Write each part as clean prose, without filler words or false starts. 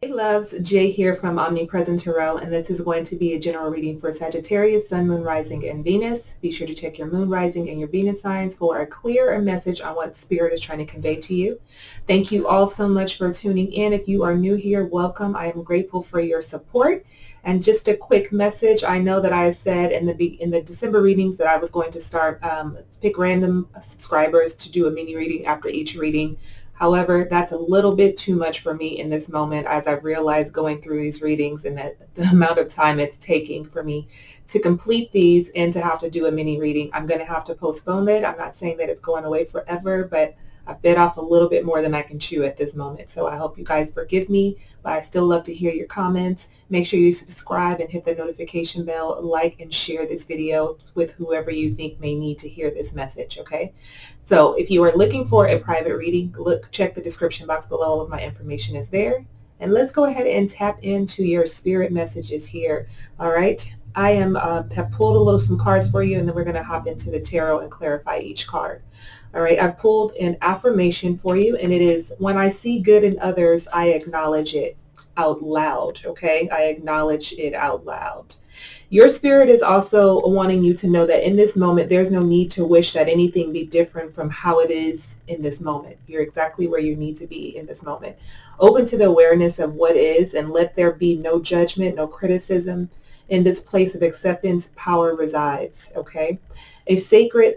Hey loves, Jay here from Omnipresent Tarot, and this is going to be a general reading for Sagittarius, Sun, Moon, Rising, and Venus. Be sure to check your Moon, Rising, and your Venus signs for a clearer message on what Spirit is trying to convey to you. Thank you all so much for tuning in. If you are new here, welcome. I am grateful for your support. And just a quick message, I know that I said in the December readings that I was going to start pick random subscribers to do a mini reading after each reading. However, that's a little bit too much for me in this moment, as I've realized going through these readings and that the amount of time it's taking for me to complete these and to have to do a mini reading. I'm going to have to postpone it. I'm not saying that it's going away forever, but I bit off a little bit more than I can chew at this moment. So I hope you guys forgive me, but I still love to hear your comments. Make sure you subscribe and hit the notification bell, like and share this video with whoever you think may need to hear this message, okay? So if you are looking for a private reading, check the description box below. All of my information is there. And let's go ahead and tap into your spirit messages here. All right. I have pulled some cards for you, and then we're going to hop into the tarot and clarify each card. All right. I've pulled an affirmation for you, and it is, when I see good in others, I acknowledge it out loud. Okay. I acknowledge it out loud. Your spirit is also wanting you to know that in this moment, there's no need to wish that anything be different from how it is in this moment. You're exactly where you need to be in this moment. Open to the awareness of what is, and let there be no judgment, no criticism. In this place of acceptance, power resides, okay? A sacred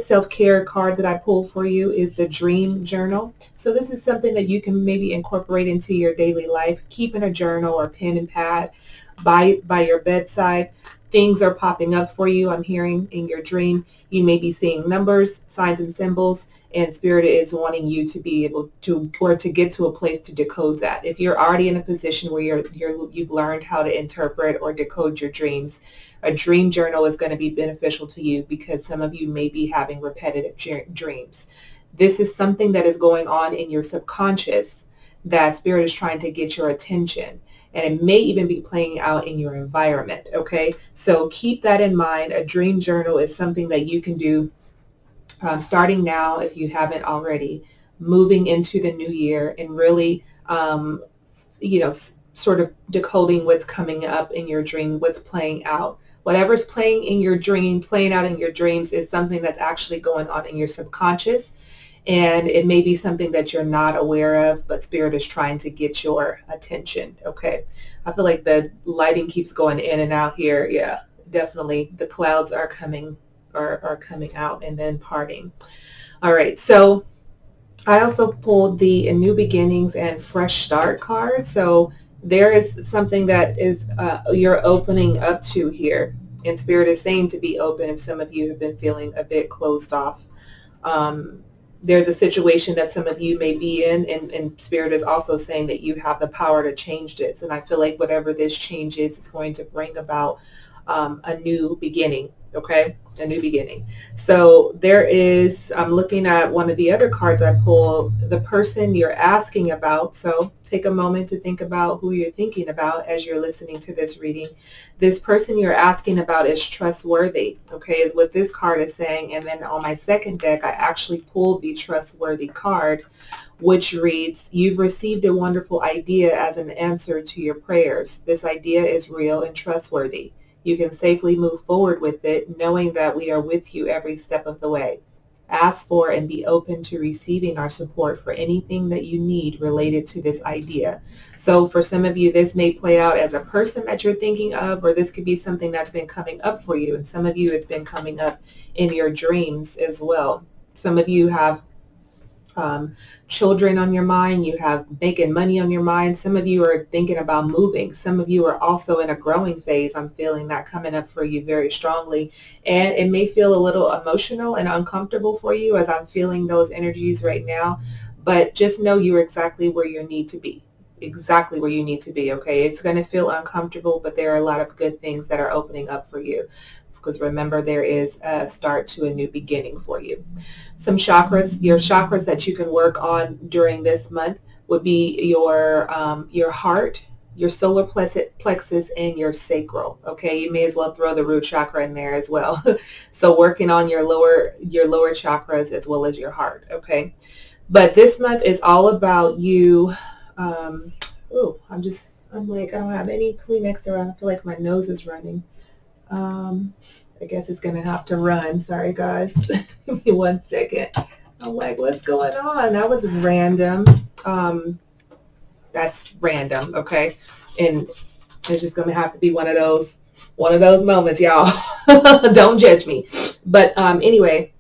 self-care card that I pulled for you is the Dream Journal. So this is something that you can maybe incorporate into your daily life. Keeping a journal or pen and pad by your bedside. Things are popping up for you. I'm hearing in your dream. You may be seeing numbers, signs, and symbols, and Spirit is wanting you to be able to, or to get to a place to decode that. If you're already in a position where you've learned how to interpret or decode your dreams, a dream journal is going to be beneficial to you, because some of you may be having repetitive dreams. This is something that is going on in your subconscious that Spirit is trying to get your attention. And it may even be playing out in your environment, okay? So keep that in mind. A dream journal is something that you can do starting now if you haven't already, moving into the new year, and really, sort of decoding what's coming up in your dream, what's playing out. Whatever's playing in your dream, playing out in your dreams, is something that's actually going on in your subconscious. And it may be something that you're not aware of, but Spirit is trying to get your attention, okay? I feel like the lighting keeps going in and out here. Yeah, definitely. The clouds are coming out and then parting. All right, so I also pulled the New Beginnings and Fresh Start card. So there is something that is you're opening up to here. And Spirit is saying to be open if some of you have been feeling a bit closed off. There's a situation that some of you may be in, and Spirit is also saying that you have the power to change this. And I feel like whatever this change is going to bring about a new beginning, okay? A new beginning. So there is, I'm looking at one of the other cards I pulled, the person you're asking about. So take a moment to think about who you're thinking about as you're listening to this reading. This person you're asking about is trustworthy, okay, is what this card is saying. And then on my second deck, I actually pulled the trustworthy card, which reads, you've received a wonderful idea as an answer to your prayers. This idea is real and trustworthy. You can safely move forward with it, knowing that we are with you every step of the way. Ask for and be open to receiving our support for anything that you need related to this idea. So for some of you, this may play out as a person that you're thinking of, or this could be something that's been coming up for you. And some of you, it's been coming up in your dreams as well. Some of you have children on your mind. You have making money on your mind. Some of you are thinking about moving. Some of you are also in a growing phase. I'm feeling that coming up for you very strongly. And it may feel a little emotional and uncomfortable for you, as I'm feeling those energies right now. But just know you're exactly where you need to be. Exactly where you need to be, okay? It's going to feel uncomfortable, but there are a lot of good things that are opening up for you. Because remember, there is a start to a new beginning for you. Some chakras, your chakras that you can work on during this month would be your heart, your solar plexus, and your sacral. Okay, you may as well throw the root chakra in there as well. So working on your lower chakras as well as your heart. Okay, but this month is all about you Oh, I'm like, I don't have any Kleenex around. I feel like my nose is running. I guess it's going to have to run. Sorry, guys. Give me 1 second. I'm like, what's going on? That was random. That's random, okay? And it's just going to have to be one of those moments, y'all. Don't judge me. But anyway,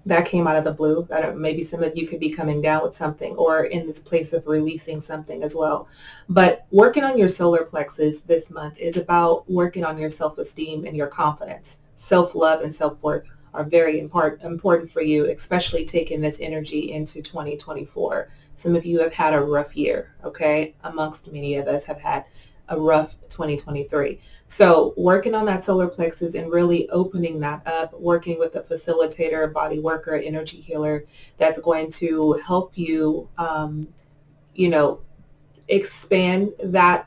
that came out of the blue. I don't, maybe some of you could be coming down with something or in this place of releasing something as well. But working on your solar plexus this month is about working on your self-esteem and your confidence. Self-love and self-worth are very important for you, especially taking this energy into 2024. Some of you have had a rough year, okay? Amongst many of us have had a rough 2023. So working on that solar plexus and really opening that up, working with a facilitator, a body worker, energy healer, that's going to help you, expand that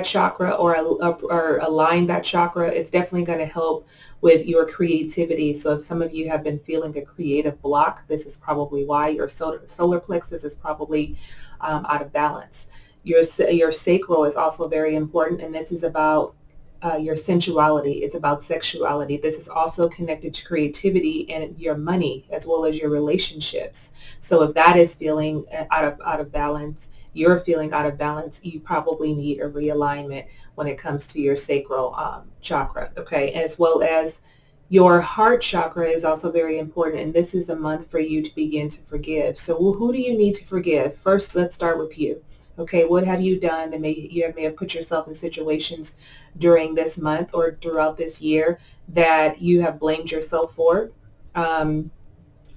chakra or align that chakra. It's definitely going to help with your creativity. So if some of you have been feeling a creative block, this is probably why your solar plexus is probably out of balance. Your sacral is also very important, and this is about your sensuality. It's about sexuality. This is also connected to creativity and your money as well as your relationships. So if that is feeling out of balance, you're feeling out of balance, you probably need a realignment when it comes to your sacral chakra, okay? As well as your heart chakra is also very important, and this is a month for you to begin to forgive. So who do you need to forgive? First, let's start with you. Okay, what have you done that you may have put yourself in situations during this month or throughout this year that you have blamed yourself for?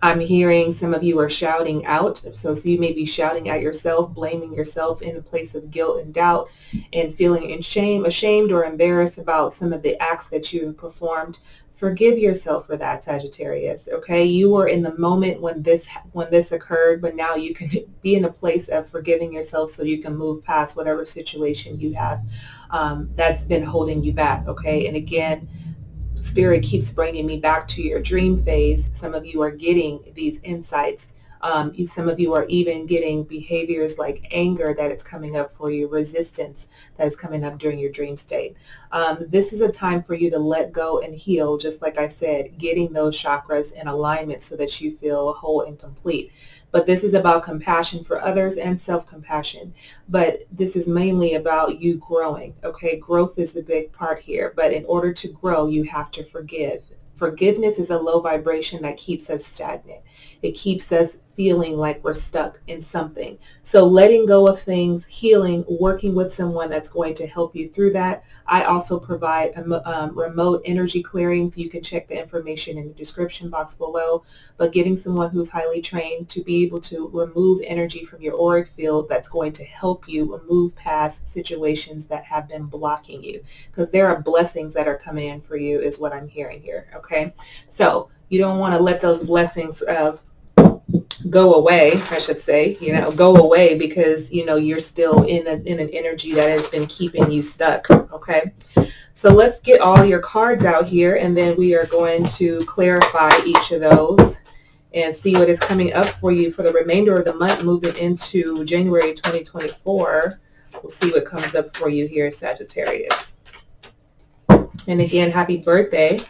I'm hearing some of you are shouting out. So you may be shouting at yourself, blaming yourself in a place of guilt and doubt and feeling ashamed or embarrassed about some of the acts that you have performed. Forgive yourself for that, Sagittarius, okay? You were in the moment when this occurred, but now you can be in a place of forgiving yourself so you can move past whatever situation you have that's been holding you back, okay? And again, Spirit keeps bringing me back to your dream phase. Some of you are getting these insights. Some of you are even getting behaviors like anger that is coming up for you, resistance that is coming up during your dream state. This is a time for you to let go and heal, just like I said, getting those chakras in alignment so that you feel whole and complete. But this is about compassion for others and self-compassion. But this is mainly about you growing, okay? Growth is the big part here. But in order to grow, you have to forgive. Forgiveness is a low vibration that keeps us stagnant. It keeps us feeling like we're stuck in something. So letting go of things, healing, working with someone that's going to help you through that. I also provide remote energy clearings. You can check the information in the description box below. But getting someone who's highly trained to be able to remove energy from your auric field that's going to help you move past situations that have been blocking you. Because there are blessings that are coming in for you is what I'm hearing here, okay? So you don't want to let those blessings go away, I should say, go away because, you're still in an energy that has been keeping you stuck, okay? So let's get all your cards out here, and then we are going to clarify each of those and see what is coming up for you for the remainder of the month, moving into January 2024. We'll see what comes up for you here, Sagittarius. And again, happy birthday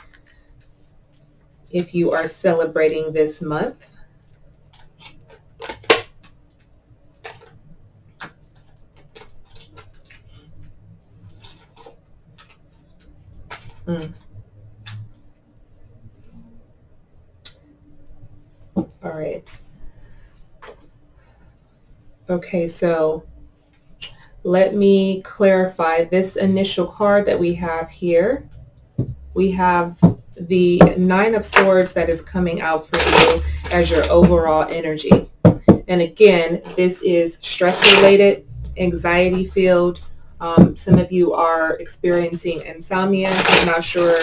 if you are celebrating this month. All right. Okay, so let me clarify this initial card that we have here. We have the Nine of Swords that is coming out for you as your overall energy. And again, this is stress related, anxiety filled. Some of you are experiencing insomnia. I'm not sure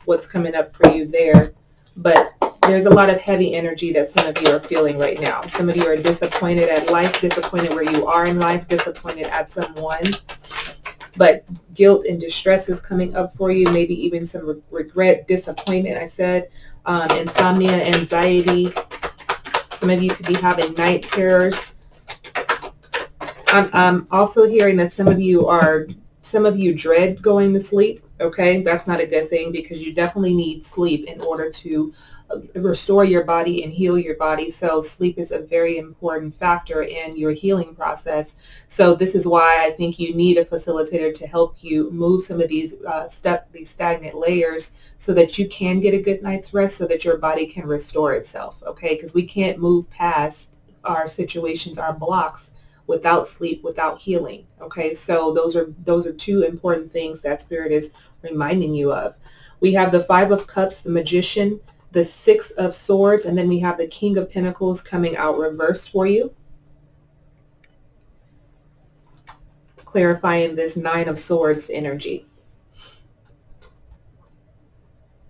what's coming up for you there, but there's a lot of heavy energy that some of you are feeling right now. Some of you are disappointed at life, disappointed where you are in life, disappointed at someone. But guilt and distress is coming up for you, maybe even some regret, disappointment, I said, insomnia, anxiety. Some of you could be having night terrors. I'm also hearing that some of you dread going to sleep. Okay, that's not a good thing because you definitely need sleep in order to restore your body and heal your body. So sleep is a very important factor in your healing process. So this is why I think you need a facilitator to help you move some of these these stagnant layers so that you can get a good night's rest so that your body can restore itself. Okay, because we can't move past our situations, our blocks without sleep, without healing. Okay, so those are two important things that Spirit is reminding you of. We have the Five of Cups, the Magician, the Six of Swords, and then we have the King of Pentacles coming out reversed for you, clarifying this Nine of Swords energy.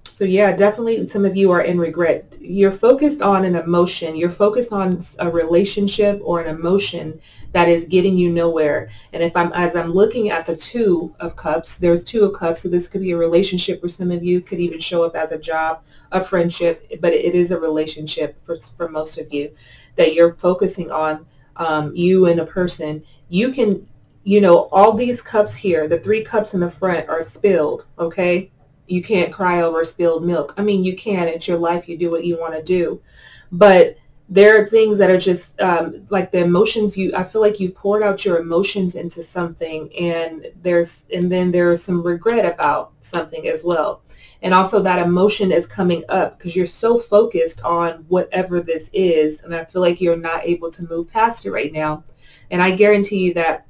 So yeah, definitely some of you are in regret. You're focused on an emotion. You're focused on a relationship or an emotion that is getting you nowhere. And as I'm looking at the Two of Cups, there's Two of Cups. So this could be a relationship for some of you, could even show up as a job, a friendship, but it is a relationship for most of you that you're focusing on, you and a person. You can, all these cups here, the three cups in the front are spilled, okay? You can't cry over spilled milk. I mean, you can. It's your life. You do what you want to do. But there are things that are just like the emotions. I feel like you've poured out your emotions into something, and then there's some regret about something as well. And also that emotion is coming up because you're so focused on whatever this is, and I feel like you're not able to move past it right now. And I guarantee you that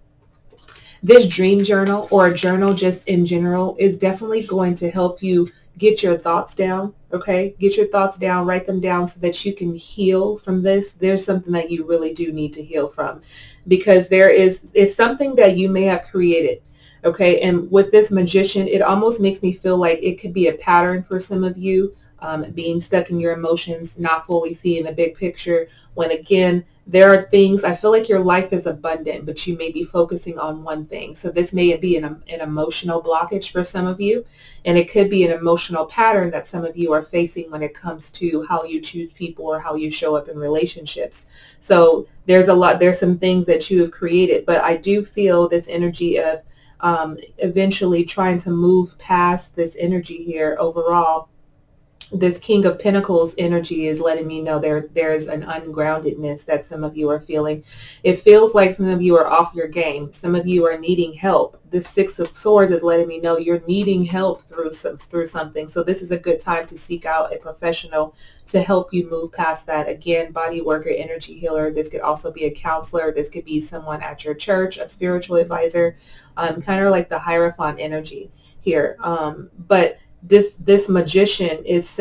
this dream journal or a journal just in general is definitely going to help you get your thoughts down. Okay, get your thoughts down, write them down so that you can heal from this. There's something that you really do need to heal from because it's something that you may have created. Okay, and with this Magician, it almost makes me feel like it could be a pattern for some of you, being stuck in your emotions, not fully seeing the big picture, when again, there are things, I feel like your life is abundant, but you may be focusing on one thing. So this may be an emotional blockage for some of you, and it could be an emotional pattern that some of you are facing when it comes to how you choose people or how you show up in relationships. So there's some things that you have created, but I do feel this energy of eventually trying to move past this energy here overall. This King of Pentacles energy is letting me know there's an ungroundedness that some of you are feeling. It feels like some of you are off your game. Some of you are needing help. The Six of Swords is letting me know you're needing help through something. So this is a good time to seek out a professional to help you move past that. Again, body worker, energy healer. This could also be a counselor. This could be someone at your church, a spiritual advisor, kind of like the Hierophant energy here. But this Magician is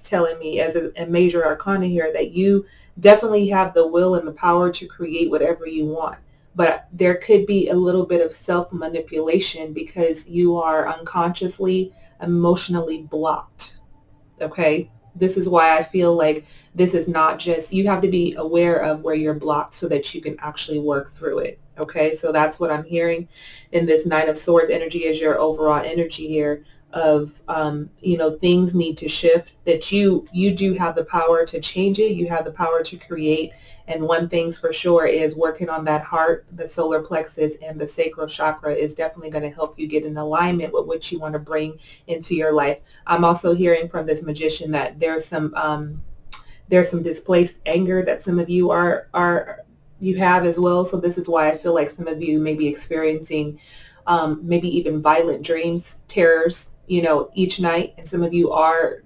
telling me as a major arcana here that you definitely have the will and the power to create whatever you want. But there could be a little bit of self-manipulation because you are unconsciously, emotionally blocked. Okay? This is why I feel like this is not just, you have to be aware of where you're blocked so that you can actually work through it. Okay? So that's what I'm hearing in this Nine of Swords energy as your overall energy here of, things need to shift, that you do have the power to change it. You have the power to create. And one thing's for sure is working on that heart, the solar plexus, and the sacral chakra is definitely going to help you get in alignment with what you want to bring into your life. I'm also hearing from this Magician that there's some displaced anger that some of you you have as well. So this is why I feel like some of you may be experiencing maybe even violent dreams, terrors, each night. And some of you are,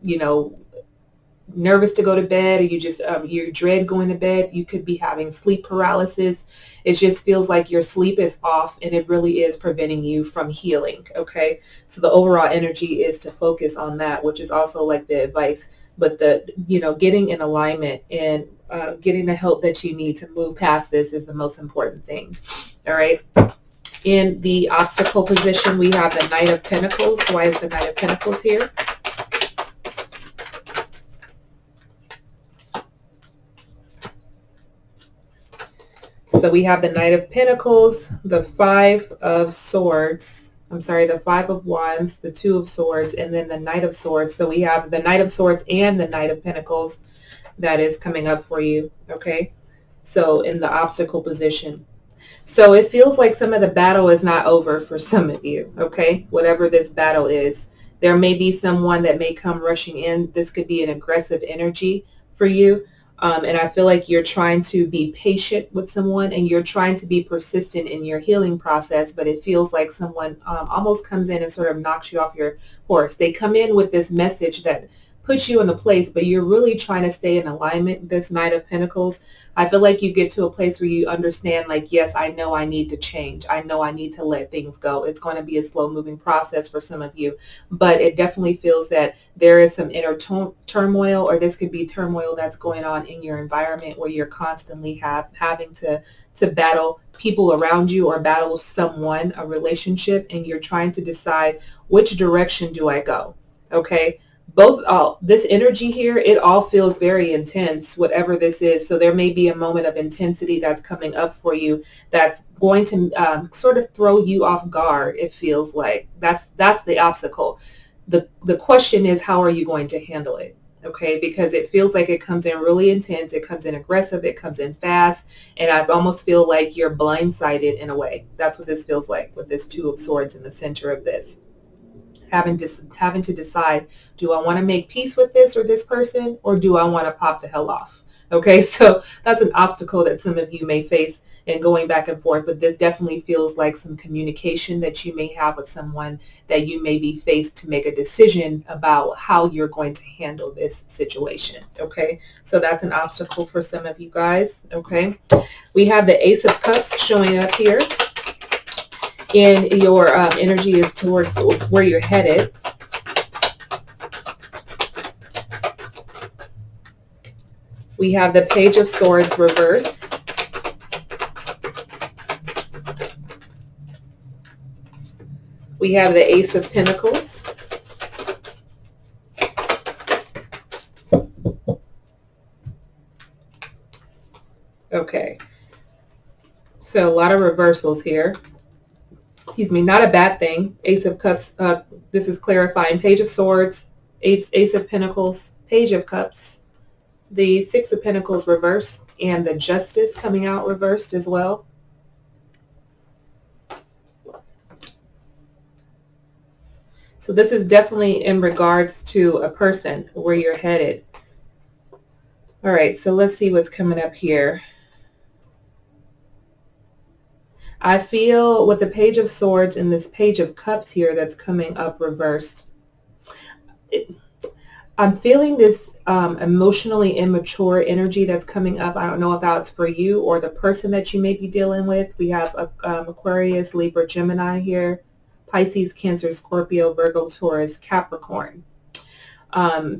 nervous to go to bed, or you dread going to bed. You could be having sleep paralysis. It just feels like your sleep is off and it really is preventing you from healing. Okay. So the overall energy is to focus on that, which is also like the advice, but getting in alignment and getting the help that you need to move past this is the most important thing. All right. In the obstacle position, we have the Knight of Pentacles. Why is the Knight of Pentacles here? So we have the Knight of Pentacles, the Five of Swords, the Five of Wands, the Two of Swords, and then the Knight of Swords. So we have the Knight of Swords and the Knight of Pentacles that is coming up for you, okay? So in the obstacle position. So it feels like some of the battle is not over for some of you, okay? Whatever this battle is. There may be someone that may come rushing in. This could be an aggressive energy for you. And I feel like you're trying to be patient with someone and you're trying to be persistent in your healing process, but it feels like someone almost comes in and sort of knocks you off your horse. They come in with this message that puts you in the place, but you're really trying to stay in alignment. This Knight of Pentacles, I feel like you get to a place where you understand, like, yes, I know I need to change. I know I need to let things go. It's going to be a slow moving process for some of you, but it definitely feels that there is some inner turmoil, or this could be turmoil that's going on in your environment where you're constantly having to battle people around you or battle someone, a relationship, and you're trying to decide which direction do I go. Okay. Both this energy here, it all feels very intense, whatever this is. So there may be a moment of intensity that's coming up for you that's going to sort of throw you off guard. It feels like that's the obstacle. The question is, how are you going to handle it? Okay, because it feels like it comes in really intense, it comes in aggressive, it comes in fast, and I almost feel like you're blindsided in a way. That's what this feels like with this Two of Swords in the center of this. Having to decide, do I want to make peace with this or this person, or do I want to pop the hell off? Okay, so that's an obstacle that some of you may face in going back and forth, but this definitely feels like some communication that you may have with someone that you may be faced to make a decision about how you're going to handle this situation. Okay, so that's an obstacle for some of you guys. Okay, we have the Ace of Cups showing up here in your energy towards where you're headed. We have the Page of Swords reverse. We have the Ace of Pentacles. Okay, so a lot of reversals here. Excuse me, not a bad thing. Ace of Cups, this is clarifying. Page of Swords, Ace of Pentacles, Page of Cups, the Six of Pentacles reversed, and the Justice coming out reversed as well. So this is definitely in regards to a person, where you're headed. All right, so let's see what's coming up here. I feel with the Page of Swords and this Page of Cups here that's coming up reversed, I'm feeling this emotionally immature energy that's coming up. I don't know if that's for you or the person that you may be dealing with. We have Aquarius, Libra, Gemini here, Pisces, Cancer, Scorpio, Virgo, Taurus, Capricorn.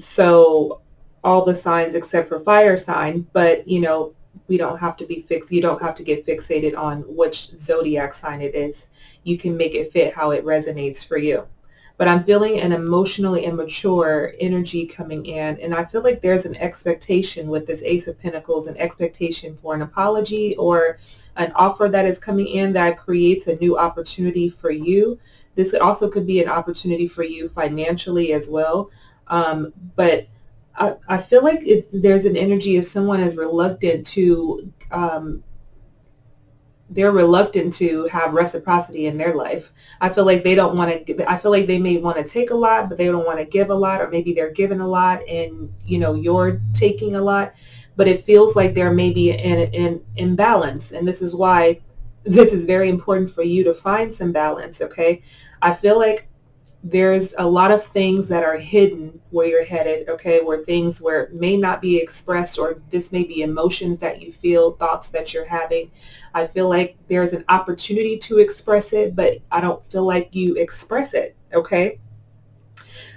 So all the signs except for fire sign, but you know, we don't have to be fixed. You don't have to get fixated on which zodiac sign it is. You can make it fit how it resonates for you. But I'm feeling an emotionally immature energy coming in, and I feel like there's an expectation with this Ace of Pentacles, an expectation for an apology or an offer that is coming in that creates a new opportunity for you. This also could be an opportunity for you financially as well. But I feel like there's an energy of someone is reluctant to, they're reluctant to have reciprocity in their life. I feel like they don't want to, I feel like they may want to take a lot, but they don't want to give a lot, or maybe they're giving a lot and, you know, you're taking a lot, but it feels like there may be an imbalance. And this is why this is very important for you to find some balance. Okay. I feel like there's a lot of things that are hidden where you're headed, okay, where things where may not be expressed, or this may be emotions that you feel, thoughts that you're having. I feel like there's an opportunity to express it, but I don't feel like you express it, okay?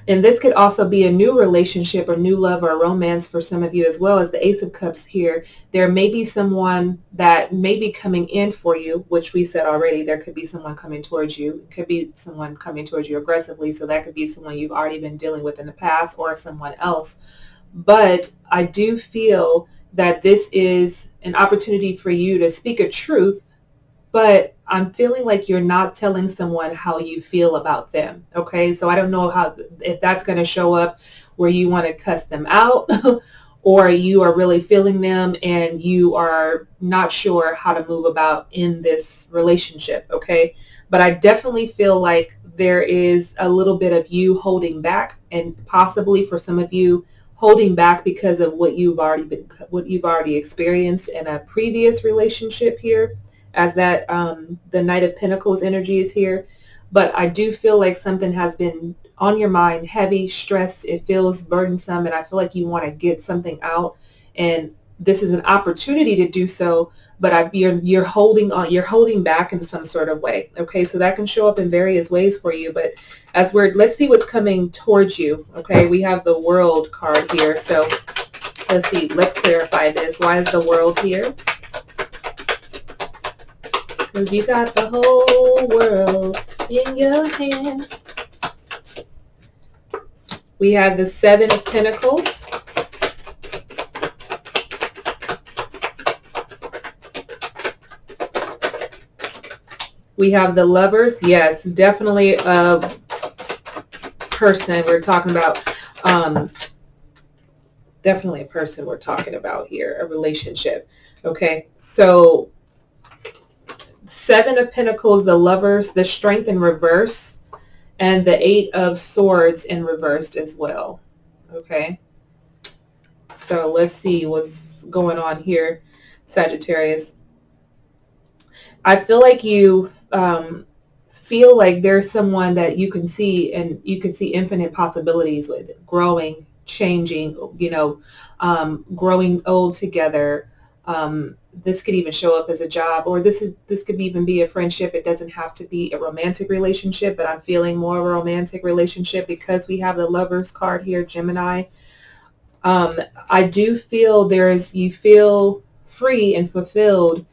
And this could also be a new relationship or new love or romance for some of you as well. As the Ace of Cups here, there may be someone that may be coming in for you, which we said already, there could be someone coming towards you. It could be someone coming towards you aggressively. So that could be someone you've already been dealing with in the past or someone else. But I do feel that this is an opportunity for you to speak a truth, but I'm feeling like you're not telling someone how you feel about them. Okay, so I don't know if that's going to show up where you want to cuss them out or you are really feeling them and you are not sure how to move about in this relationship, okay? But I definitely feel like there is a little bit of you holding back, and possibly for some of you holding back because of what you've already experienced in a previous relationship here, as that the Knight of Pentacles energy is here. But I do feel like something has been on your mind, heavy, stressed. It feels burdensome, and I feel like you want to get something out. And this is an opportunity to do so, but you're holding on, you're holding back in some sort of way. Okay, so that can show up in various ways for you. But let's see what's coming towards you. Okay, we have the World card here, so let's see. Let's clarify this. Why is the World here? Because you got the whole world in your hands. We have the Seven of Pentacles. We have the Lovers. Yes, definitely a person we're talking about. Definitely a person we're talking about here, a relationship. Okay, so Seven of Pentacles, the Lovers, the Strength in reverse, and the Eight of Swords in reversed as well. Okay, so let's see what's going on here, Sagittarius. I feel like you feel like there's someone that you can see, and you can see infinite possibilities with growing, changing, growing old together. This could even show up as a job, or this could even be a friendship. It doesn't have to be a romantic relationship, but I'm feeling more of a romantic relationship because we have the Lovers card here, Gemini. I do feel you feel free and fulfilled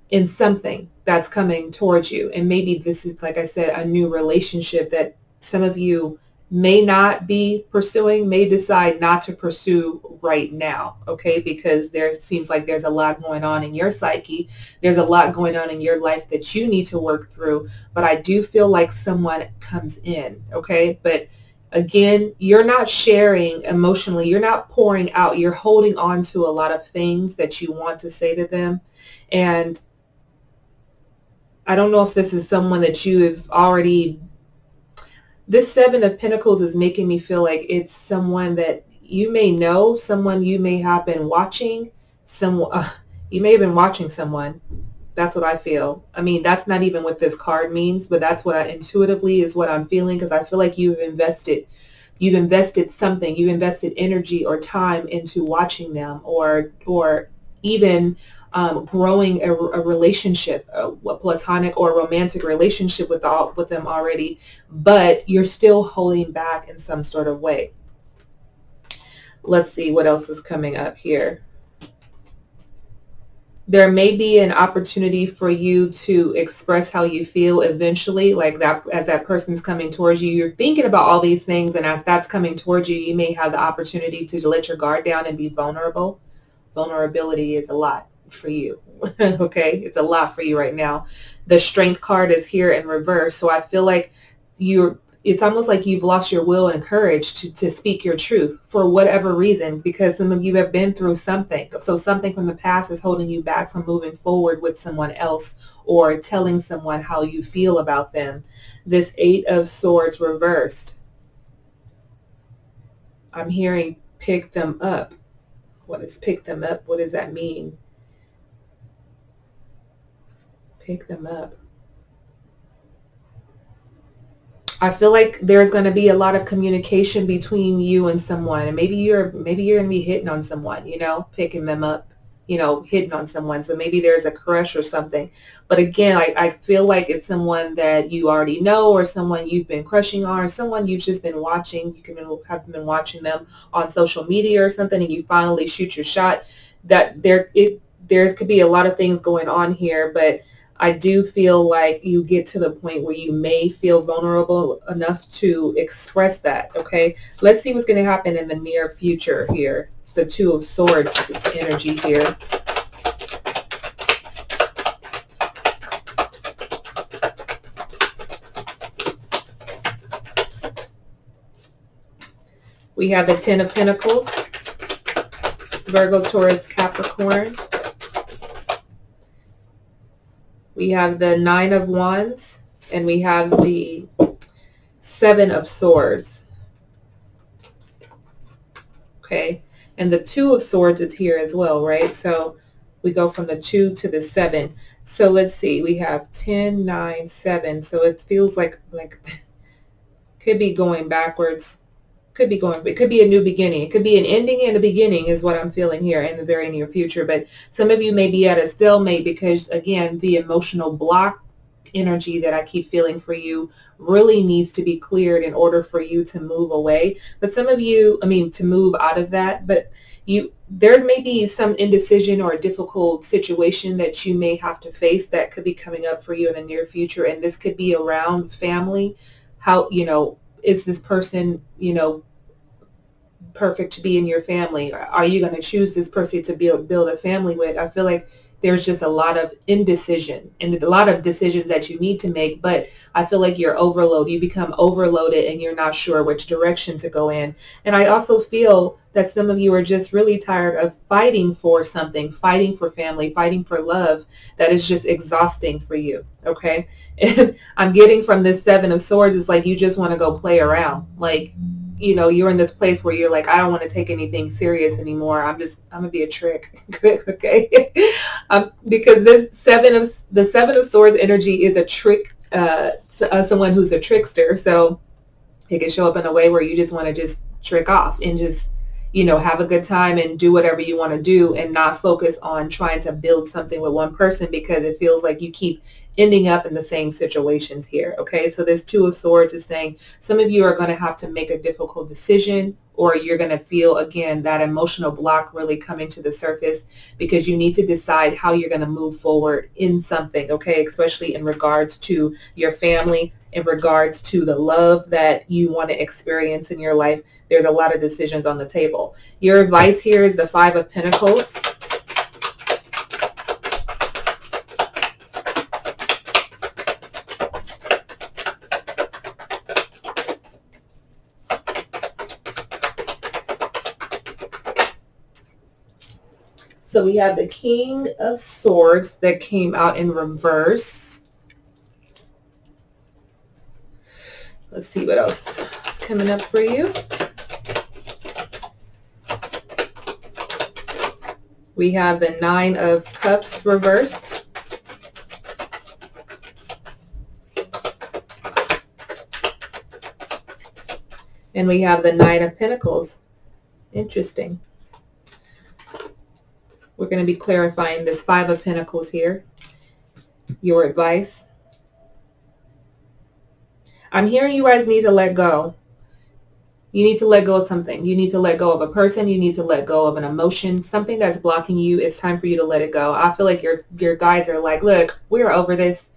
in something that's coming towards you. And maybe this is, like I said, a new relationship that some of you may not be pursuing, may decide not to pursue right now, okay? Because there seems like there's a lot going on in your psyche. There's a lot going on in your life that you need to work through. But I do feel like someone comes in, okay? But again, you're not sharing emotionally. You're not pouring out. You're holding on to a lot of things that you want to say to them. And I don't know if this is someone that you have already. This Seven of Pentacles is making me feel like it's someone that you may know, someone you may have been watching, you may have been watching someone. That's what I feel. I mean, that's not even what this card means, but that's what I intuitively is what I'm feeling, because I feel like you've invested something, you've invested energy or time into watching them, or even growing a relationship, a platonic or romantic relationship with them already, but you're still holding back in some sort of way. Let's see what else is coming up here. There may be an opportunity for you to express how you feel eventually, like that, as that person's coming towards you. You're thinking about all these things, and as that's coming towards you, you may have the opportunity to let your guard down and be vulnerable. Vulnerability is a lot for you. Okay, it's a lot for you right now. The Strength card is here in reverse, so I feel like it's almost like you've lost your will and courage to speak your truth for whatever reason, because some of you have been through something. So something from the past is holding you back from moving forward with someone else or telling someone how you feel about them. This Eight of Swords reversed. I'm hearing pick them up. What is pick them up? What does that mean? Pick them up. I feel like there's going to be a lot of communication between you and someone, and maybe you're going to be hitting on someone, picking them up, hitting on someone. So maybe there's a crush or something. But again, I feel like it's someone that you already know, or someone you've been crushing on, or someone you've just been watching. You can have been watching them on social media or something, and you finally shoot your shot. That there could be a lot of things going on here, but I do feel like you get to the point where you may feel vulnerable enough to express that, okay? Let's see what's going to happen in the near future here. The Two of Swords energy here. We have the Ten of Pentacles. Virgo, Taurus, Capricorn. We have the Nine of Wands, and we have the Seven of Swords. Okay, and the Two of Swords is here as well, right? So we go from the 2 to the 7. So let's see, we have 10, 9, 7. So it feels like could be going backwards. It could be a new beginning. It could be an ending and a beginning is what I'm feeling here in the very near future. But some of you may be at a stalemate because, again, the emotional block energy that I keep feeling for you really needs to be cleared in order for you to move away. But some of you, to move out of that, but there may be some indecision or a difficult situation that you may have to face that could be coming up for you in the near future. And this could be around family. How, is this person, perfect to be in your family? Are you going to choose this person to build a family with? I feel like there's just a lot of indecision and a lot of decisions that you need to make, but I feel like you're overloaded. You become overloaded and you're not sure which direction to go in. And I also feel that some of you are just really tired of fighting for something, fighting for family, fighting for love that is just exhausting for you. Okay. And I'm getting from this Seven of Swords, it's like you just want to go play around. Like, you're in this place where you're like, I don't want to take anything serious anymore. I'm going to be a trick. Okay. Because the Seven of Swords energy is a trick, someone who's a trickster. So it can show up in a way where you just want to just trick off and just, have a good time and do whatever you want to do and not focus on trying to build something with one person because it feels like you keep ending up in the same situations here. Okay, so this Two of Swords is saying some of you are going to have to make a difficult decision, or you're going to feel, again, that emotional block really coming to the surface because you need to decide how you're going to move forward in something. Okay, especially in regards to your family, in regards to the love that you want to experience in your life. There's a lot of decisions on the table. Your advice here is the Five of Pentacles. So we have the King of Swords that came out in reverse. Let's see what else is coming up for you. We have the Nine of Cups reversed. And we have the Nine of Pentacles. Interesting. We're going to be clarifying this Five of Pentacles here. Your advice. I'm hearing you guys need to let go. You need to let go of something. You need to let go of a person. You need to let go of an emotion. Something that's blocking you. It's time for you to let it go. I feel like your guides are like, look, we're over this.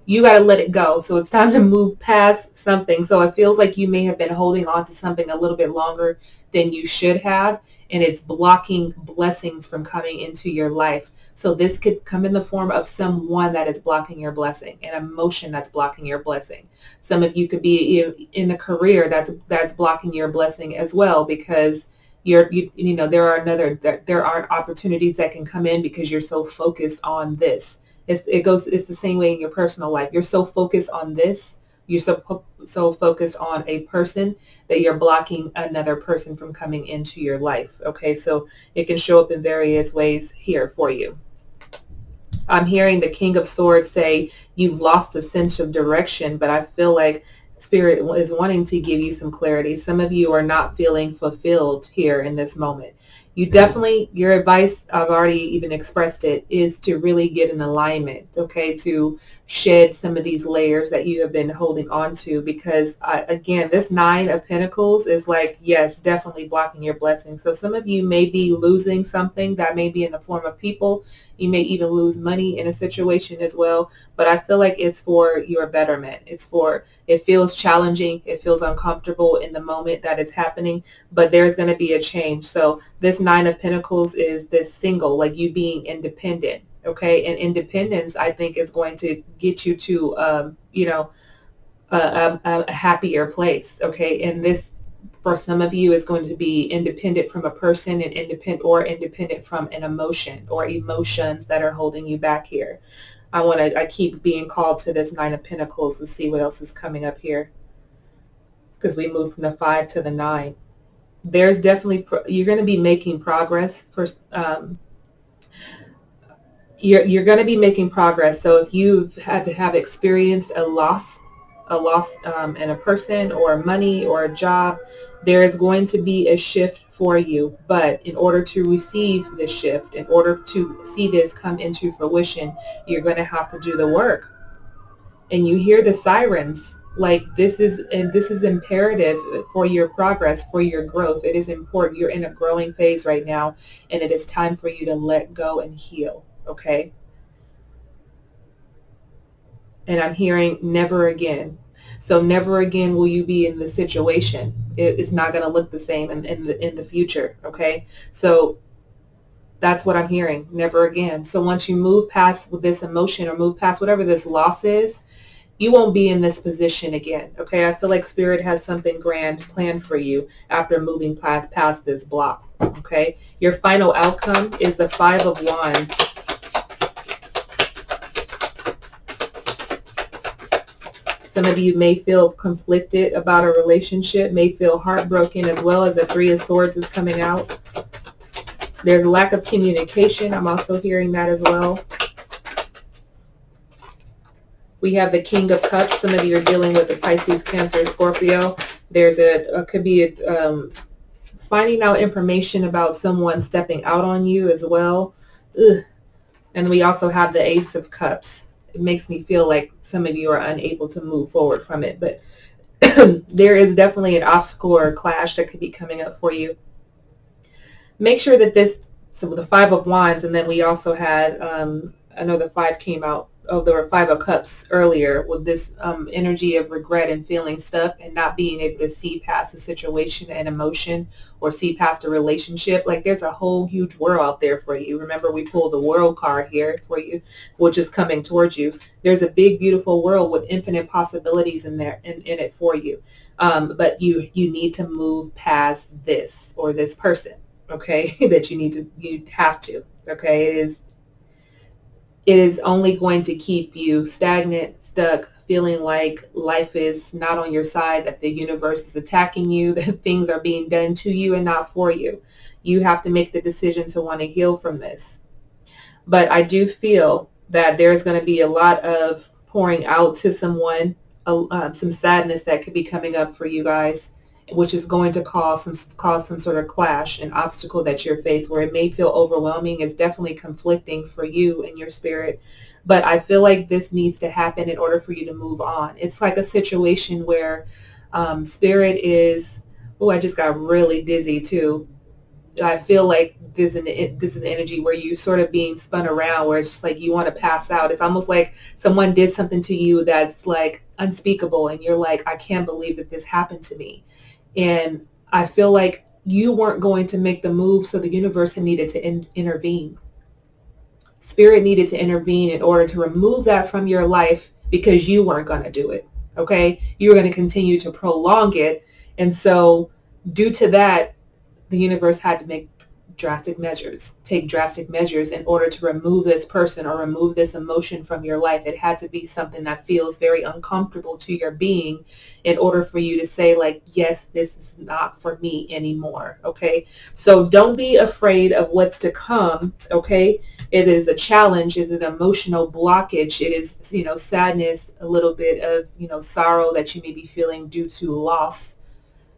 You got to let it go. So it's time to move past something. So it feels like you may have been holding on to something a little bit longer than you should have. And it's blocking blessings from coming into your life. So this could come in the form of someone that is blocking your blessing, an emotion that's blocking your blessing. Some of you could be in a career that's blocking your blessing as well because there aren't opportunities that can come in because you're so focused on this. It's the same way in your personal life. You're so focused on this. You're so focused on a person that you're blocking another person from coming into your life. Okay, so it can show up in various ways here for you. I'm hearing the King of Swords say you've lost a sense of direction, but I feel like Spirit is wanting to give you some clarity. Some of you are not feeling fulfilled here in this moment. You definitely, your advice, I've already even expressed it, is to really get in alignment, okay, to shed some of these layers that you have been holding on to because, again, this Nine of Pentacles is like, yes, definitely blocking your blessings. So some of you may be losing something that may be in the form of people. You may even lose money in a situation as well, but I feel like it's for your betterment. It feels challenging. It feels uncomfortable in the moment that it's happening, but there's going to be a change. So this Nine of Pentacles is this single, like you being independent. Okay. And independence, I think, is going to get you to, a happier place. Okay. And For some of you, it's going to be independent from a person and independent from an emotion or emotions that are holding you back here. I keep being called to this Nine of Pentacles to see what else is coming up here, because we moved from the 5 to the 9. There's definitely, you're going to be making progress. You're going to be making progress. So if you've had to have experienced a loss in a person or money or a job, there is going to be a shift for you. But in order to receive this shift, in order to see this come into fruition, you're going to have to do the work. And you hear the sirens, like this is imperative for your progress, for your growth. It is important. You're in a growing phase right now, and it is time for you to let go and heal. Okay. And I'm hearing never again. So never again will you be in this situation. It's not going to look the same in the future. Okay. So that's what I'm hearing. Never again. So once you move past this emotion or move past whatever this loss is, you won't be in this position again. Okay. I feel like Spirit has something grand planned for you after moving past this block. Okay. Your final outcome is the 5 of Wands. Some of you may feel conflicted about a relationship, may feel heartbroken, as well as the 3 of Swords is coming out. There's lack of communication. I'm also hearing that as well. We have the King of Cups. Some of you are dealing with the Pisces, Cancer, Scorpio. There's could be finding out information about someone stepping out on you as well. Ugh. And we also have the Ace of Cups. It makes me feel like some of you are unable to move forward from it, but there is definitely an obstacle or a clash that could be coming up for you. Make sure that so the 5 of Wands, and then we also had, I know the 5 came out, there were 5 of Cups earlier, with this energy of regret and feeling stuck and not being able to see past the situation and emotion, or see past a relationship. Like there's a whole huge world out there for you. Remember, we pulled the World card here for you, which is coming towards you. There's a big, beautiful world with infinite possibilities in there, in it for you. But you need to move past this or this person. Okay, that you have to. Okay, it is only going to keep you stagnant, stuck, feeling like life is not on your side, that the universe is attacking you, that things are being done to you and not for you. You have to make the decision to want to heal from this. But I do feel that there's going to be a lot of pouring out to someone, some sadness that could be coming up for you guys, which is going to cause some sort of clash, an obstacle that you're faced, where it may feel overwhelming. It's definitely conflicting for you and your spirit. But I feel like this needs to happen in order for you to move on. It's like a situation where spirit is, oh, I just got really dizzy too. I feel like this is an energy where you're sort of being spun around, where it's just like you want to pass out. It's almost like someone did something to you that's like unspeakable, and you're like, I can't believe that this happened to me. And I feel like you weren't going to make the move, so the universe had needed to intervene. Spirit needed to intervene in order to remove that from your life, because you weren't going to do it. Okay? You were going to continue to prolong it. And so due to that, the universe had to take drastic measures in order to remove this person or remove this emotion from your life. It had to be something that feels very uncomfortable to your being in order for you to say, like, yes, this is not for me anymore. Okay. So don't be afraid of what's to come. Okay. It is a challenge. It's an emotional blockage. It is, sadness, a little bit of, sorrow that you may be feeling due to loss,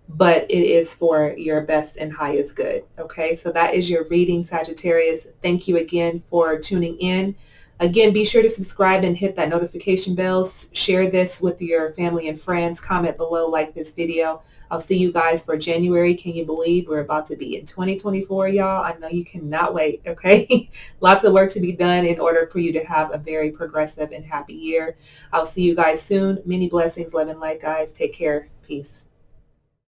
but it is for your best and highest good. Okay, so that is your reading, Sagittarius. Thank you again for tuning in. Again, be sure to subscribe and hit that notification bell. Share this with your family and friends. Comment below, like this video. I'll see you guys for January. Can you believe we're about to be in 2024, y'all? I know you cannot wait, okay? Lots of work to be done in order for you to have a very progressive and happy year. I'll see you guys soon. Many blessings, love and light, guys. Take care. Peace.